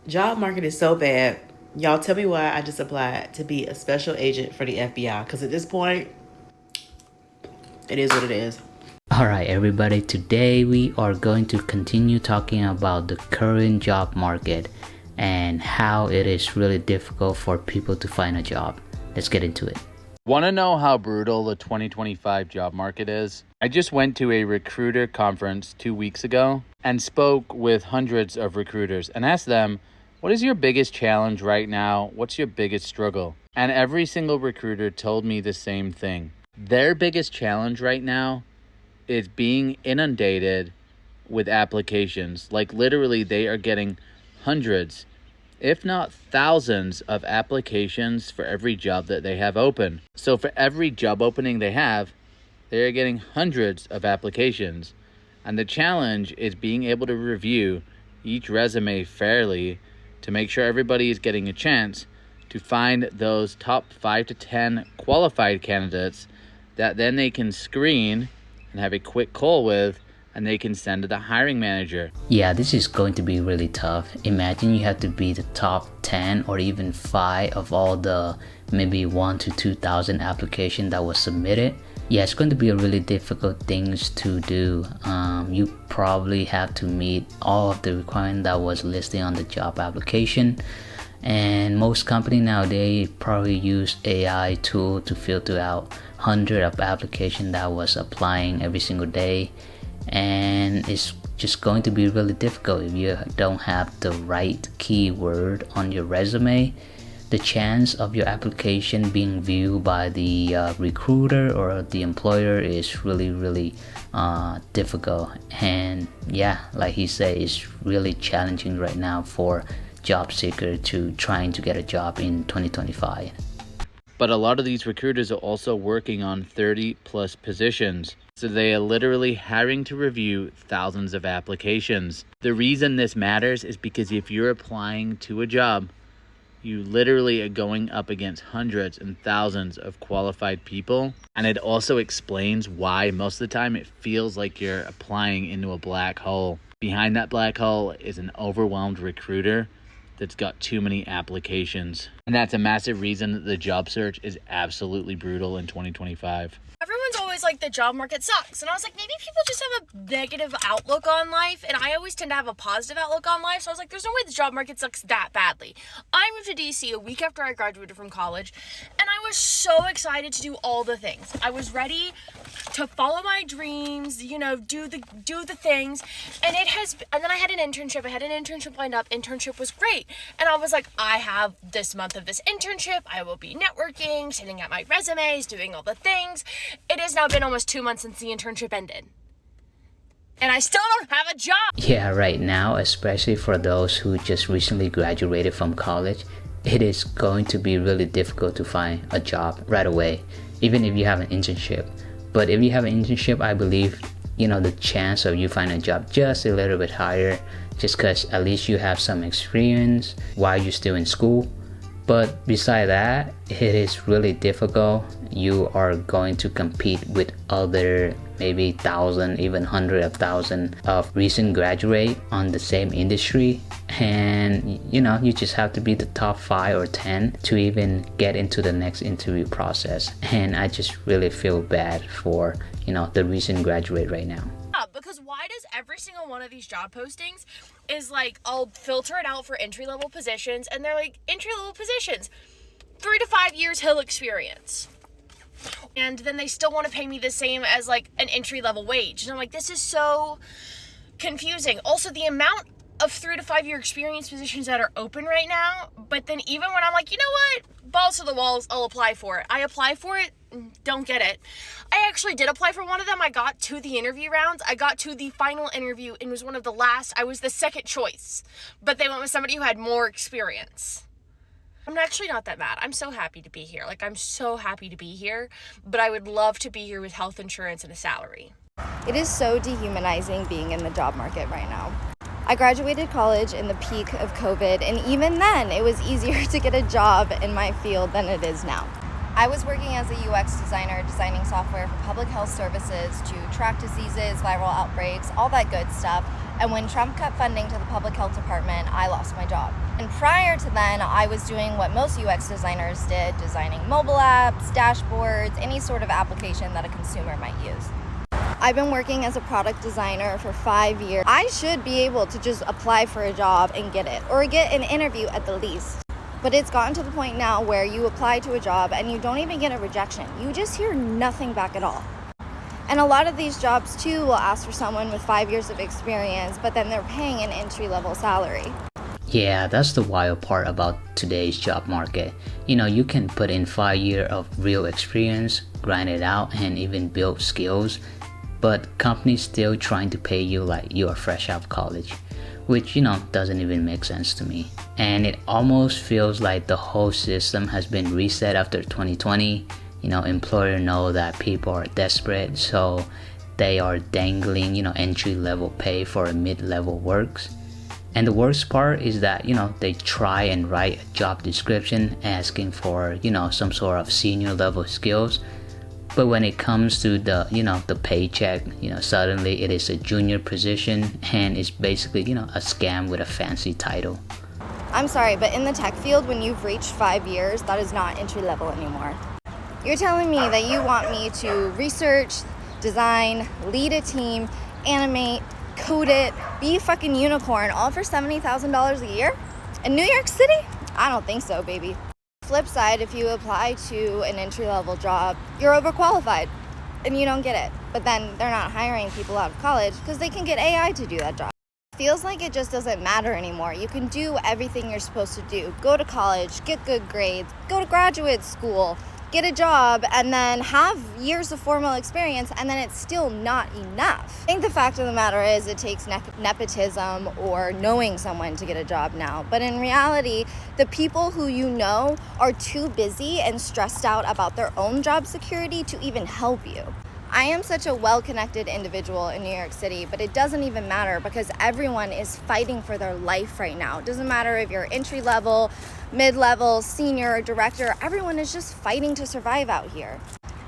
Job market is so bad. Y'all tell me why I just applied to be a special agent for the FBI. Because at this point, it is what it is. Alright everybody, today we are going to continue talking about the current job market and how it is really difficult for people to find a job. Let's get into it. Want to know how brutal the 2025 job market is? I just went to a recruiter conference 2 weeks ago and spoke with hundreds of recruiters and asked them, what is your biggest challenge right now? What's your biggest struggle? And every single recruiter told me the same thing. Their biggest challenge right now is being inundated with applications. Like literally they are getting hundreds, if not thousands of applications for every job that they have open. So for every job opening they have, they're getting hundreds of applications. And the challenge is being able to review each resume fairly to make sure everybody is getting a chance to find those top 5 to 10 qualified candidates that then they can screen and have a quick call with, and they can send to the hiring manager. Yeah, this is going to be really tough. Imagine you have to be the top 10 or even 5 of all the maybe 1 to 2,000 applications that was submitted. Yeah, it's going to be a really difficult things to do. You probably have to meet all of the requirements that was listed on the job application. And most companies nowadays probably use AI tool to filter out hundreds of applications that was applying every single day. And it's just going to be really difficult if you don't have the right keyword on your resume. The chance of your application being viewed by the recruiter or the employer is really difficult. And yeah, like he said, it's really challenging right now for job seeker to trying to get a job in 2025. But a lot of these recruiters are also working on 30 plus positions. So they are literally having to review thousands of applications. The reason this matters is because if you're applying to a job, you literally are going up against hundreds and thousands of qualified people. And it also explains why most of the time it feels like you're applying into a black hole. Behind that black hole is an overwhelmed recruiter that's got too many applications. And that's a massive reason that the job search is absolutely brutal in 2025. Everyone's always like, the job market sucks. And I was like, maybe people just have a negative outlook on life. And I always tend to have a positive outlook on life. So I was like, there's no way the job market sucks that badly. I moved to DC a week after I graduated from college. And I was so excited to do all the things. I was ready to follow my dreams, do the things. And then I had an internship. I had an internship lined up. Internship was great. And I was like, I have this month of this internship. I will be networking, sending out my resumes, doing all the things. It has now been almost 2 months since the internship ended. And I still don't have a job. Yeah, right now, especially for those who just recently graduated from college, it is going to be really difficult to find a job right away, even if you have an internship. But if you have an internship, I believe, the chance of you finding a job just a little bit higher, just because at least you have some experience while you're still in school. But beside that, it is really difficult. You are going to compete with other maybe 1,000, even 100,000 of recent graduate on the same industry. And you just have to be the top 5 or 10 to even get into the next interview process. And I just really feel bad for, the recent graduate right now. Because why does every single one of these job postings is like, I'll filter it out for entry-level positions, and they're like, entry-level positions, 3 to 5 years Hill experience. And then they still want to pay me the same as like an entry-level wage. And I'm like, this is so confusing. Also, the amount of 3 to 5 year experience positions that are open right now, but then even when I'm like, you know what, balls to the walls, I'll apply for it. I apply for it, don't get it. I actually did apply for one of them. I got to the interview rounds. I got to the final interview and was one of the last. I was the second choice, but they went with somebody who had more experience. I'm actually not that mad. I'm so happy to be here. I'm so happy to be here, but I would love to be here with health insurance and a salary. It is so dehumanizing being in the job market right now. I graduated college in the peak of COVID, and even then, it was easier to get a job in my field than it is now. I was working as a UX designer, designing software for public health services to track diseases, viral outbreaks, all that good stuff. And when Trump cut funding to the public health department, I lost my job. And prior to then, I was doing what most UX designers did, designing mobile apps, dashboards, any sort of application that a consumer might use. I've been working as a product designer for 5 years. I should be able to just apply for a job and get it, or get an interview at the least. But it's gotten to the point now where you apply to a job and you don't even get a rejection. You just hear nothing back at all. And a lot of these jobs too will ask for someone with 5 years of experience, but then they're paying an entry-level salary. Yeah, that's the wild part about today's job market. You can put in 5 years of real experience, grind it out, and even build skills, but companies still trying to pay you like you are fresh out of college, which doesn't even make sense to me. And it almost feels like the whole system has been reset after 2020. Employers know that people are desperate, so they are dangling entry-level pay for a mid-level works. And the worst part is that they try and write a job description asking for some sort of senior level skills, but when it comes to the paycheck, suddenly it is a junior position, and it's basically a scam with a fancy title. I'm sorry, but in the tech field, when you've reached 5 years, that is not entry level anymore. You're telling me that you want me to research, design, lead a team, animate, code it, be a fucking unicorn, all for $70,000 a year? In New York City? I don't think so, baby. Flip side, if you apply to an entry-level job, you're overqualified and you don't get it. But then they're not hiring people out of college because they can get AI to do that job. Feels like it just doesn't matter anymore. You can do everything you're supposed to do. Go to college, get good grades, go to graduate school, get a job, and then have years of formal experience, and then it's still not enough. I think the fact of the matter is it takes nepotism or knowing someone to get a job now. But in reality, the people who you know are too busy and stressed out about their own job security to even help you. I am such a well-connected individual in New York City, but it doesn't even matter because everyone is fighting for their life right now. It doesn't matter if you're entry-level, mid-level, senior, director, everyone is just fighting to survive out here.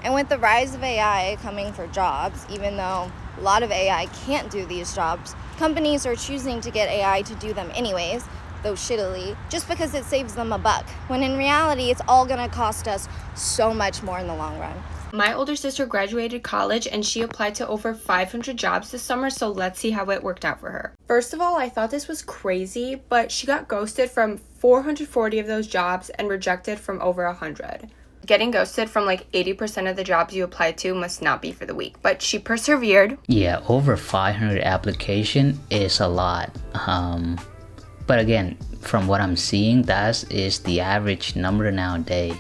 And with the rise of AI coming for jobs, even though a lot of AI can't do these jobs, companies are choosing to get AI to do them anyways, though shittily, just because it saves them a buck, when in reality, it's all gonna cost us so much more in the long run. My older sister graduated college and she applied to over 500 jobs this summer, so let's see how it worked out for her. First of all, I thought this was crazy, but she got ghosted from 440 of those jobs and rejected from over 100. Getting ghosted from like 80% of the jobs you applied to must not be for the weak, but she persevered. Yeah, over 500 application is a lot. But again, from what I'm seeing, that is the average number nowadays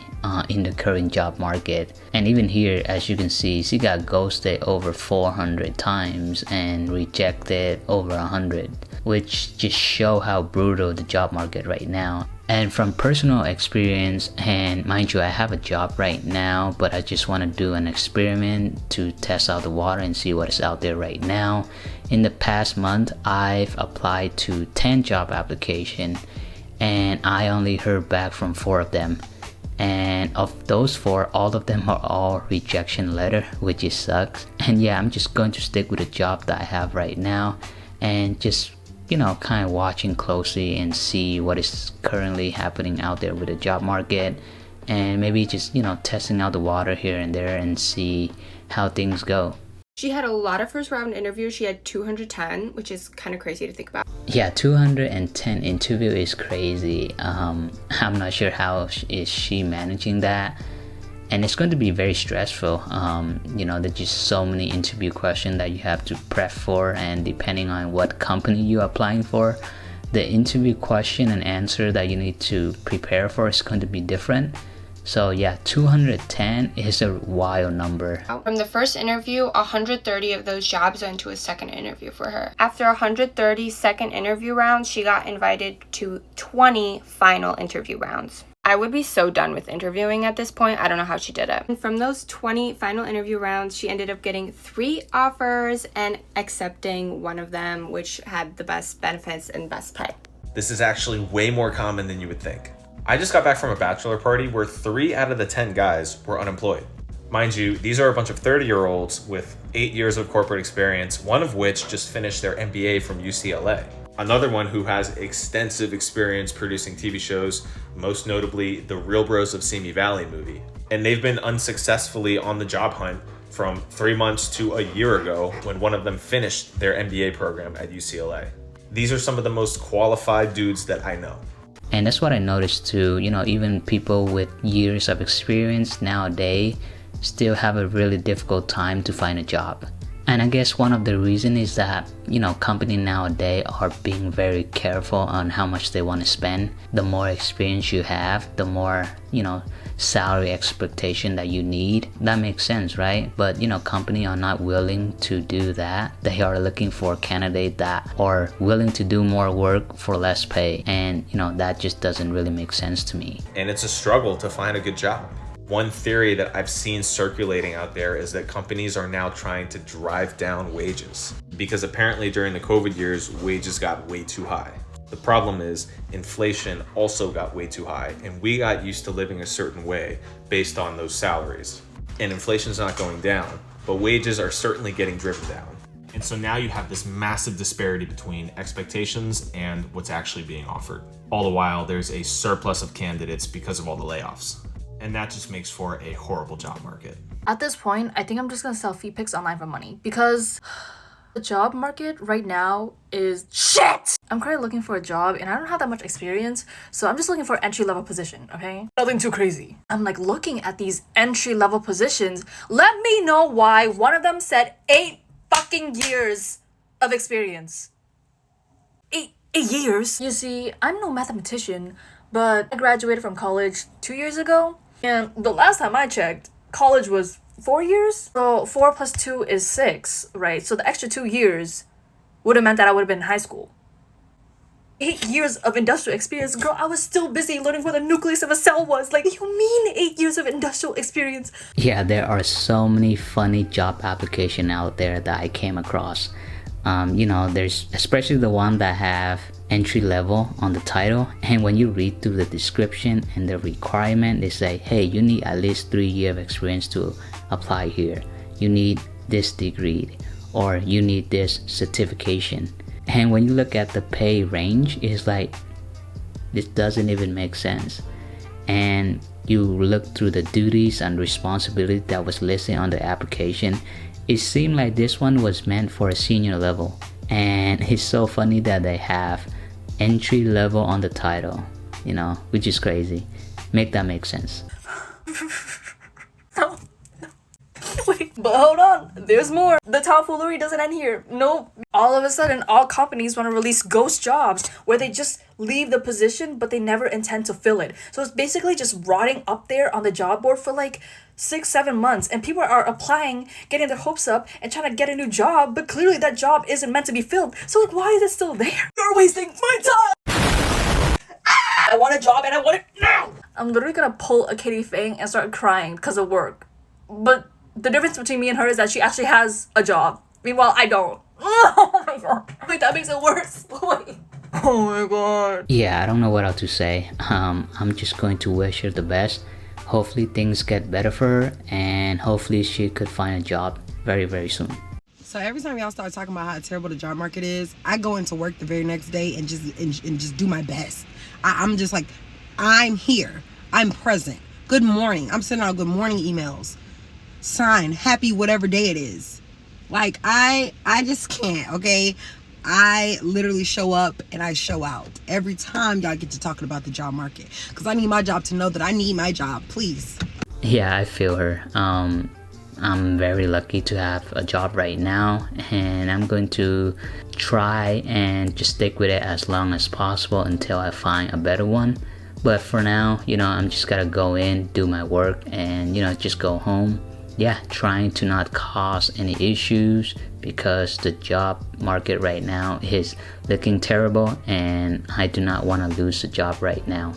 in the current job market. And even here, as you can see, she got ghosted over 400 times and rejected over 100, which just show how brutal the job market right now. And from personal experience, and mind you, I have a job right now, but I just want to do an experiment to test out the water and see what is out there right now. In the past month, I've applied to 10 job applications, and I only heard back from 4 of them. And of those 4, all of them are all rejection letter, which just sucks. And yeah, I'm just going to stick with the job that I have right now and just kind of watching closely and see what is currently happening out there with the job market, and maybe just testing out the water here and there and see how things go. She had a lot of first round interviews. She had 210, which is kind of crazy to think about. Yeah, 210 interview is crazy. I'm not sure how is she managing that. And it's going to be very stressful. There's just so many interview questions that you have to prep for, and depending on what company you're applying for, the interview question and answer that you need to prepare for is going to be different. So yeah, 210 is a wild number. From the first interview, 130 of those jobs went to a second interview for her. After 130 second interview rounds, she got invited to 20 final interview rounds. I would be so done with interviewing at this point. I don't know how she did it. And from those 20 final interview rounds, she ended up getting 3 offers and accepting one of them, which had the best benefits and best pay. This is actually way more common than you would think. I just got back from a bachelor party where 3 out of the 10 guys were unemployed. Mind you, these are a bunch of 30-year-olds with 8 years of corporate experience, one of which just finished their MBA from UCLA. Another one who has extensive experience producing TV shows, most notably the Real Bros of Simi Valley movie. And they've been unsuccessfully on the job hunt from 3 months to a year ago when one of them finished their MBA program at UCLA. These are some of the most qualified dudes that I know. And that's what I noticed too. Even people with years of experience nowadays still have a really difficult time to find a job. And I guess one of the reasons is that, companies nowadays are being very careful on how much they want to spend. The more experience you have, the more, salary expectation that you need. That makes sense, right? But, companies are not willing to do that. They are looking for candidates that are willing to do more work for less pay. And, that just doesn't really make sense to me. And it's a struggle to find a good job. One theory that I've seen circulating out there is that companies are now trying to drive down wages because apparently during the COVID years, wages got way too high. The problem is inflation also got way too high, and we got used to living a certain way based on those salaries. And inflation's not going down, but wages are certainly getting driven down. And so now you have this massive disparity between expectations and what's actually being offered. All the while, there's a surplus of candidates because of all the layoffs. And that just makes for a horrible job market. At this point, I think I'm just gonna sell feet pics online for money because the job market right now is shit! I'm currently looking for a job and I don't have that much experience, so I'm just looking for an entry-level position, okay? Nothing too crazy. I'm looking at these entry-level positions. Let me know why one of them said 8 fucking years of experience. 8 years? You see, I'm no mathematician, but I graduated from college 2 years ago. And the last time I checked, college was 4 years. So 4 plus 2 is 6, right? So the extra 2 years would have meant that I would have been in high school. 8 years of industrial experience. Girl, I was still busy learning what the nucleus of a cell was. You mean 8 years of industrial experience? Yeah, there are so many funny job applications out there that I came across. There's especially the one that have entry level on the title, and when you read through the description and the requirement, they say, hey, you need at least 3 years of experience to apply here. You need this degree or you need this certification. And when you look at the pay range, it's this doesn't even make sense. And you look through the duties and responsibility that was listed on the application, it seemed like this one was meant for a senior level. And it's so funny that they have entry level on the title, which is crazy. Make that make sense. No. Wait, but hold on. There's more. The tomfoolery doesn't end here. Nope. All of a sudden, all companies want to release ghost jobs where they just leave the position, but they never intend to fill it. So it's basically just rotting up there on the job board for 6-7 months, and people are applying, getting their hopes up and trying to get a new job, but clearly that job isn't meant to be filled. So why is it still there? You're wasting my time. I want a job and I want it now. I'm literally gonna pull a Katie Fang and start crying because of work. But the difference between me and her is that she actually has a job. Meanwhile, I don't. Oh my god. Wait, that makes it worse. Wait. Oh my god. Yeah, I don't know what else to say. I'm just going to wish her the best. Hopefully things get better for her, and hopefully she could find a job very, very soon. So every time y'all start talking about how terrible the job market is, I go into work the very next day and just do my best. I'm just I'm here. I'm present. Good morning. I'm sending out good morning emails. Sign happy whatever day it is. I just can't, okay? I literally show up and I show out every time y'all get to talking about the job market, because I need my job to know that I need my job, please. Yeah, I feel her. I'm very lucky to have a job right now, and I'm going to try and just stick with it as long as possible until I find a better one. But for now, I'm just gotta go in, do my work, and just go home. Yeah, trying to not cause any issues, because the job market right now is looking terrible and I do not want to lose the job right now.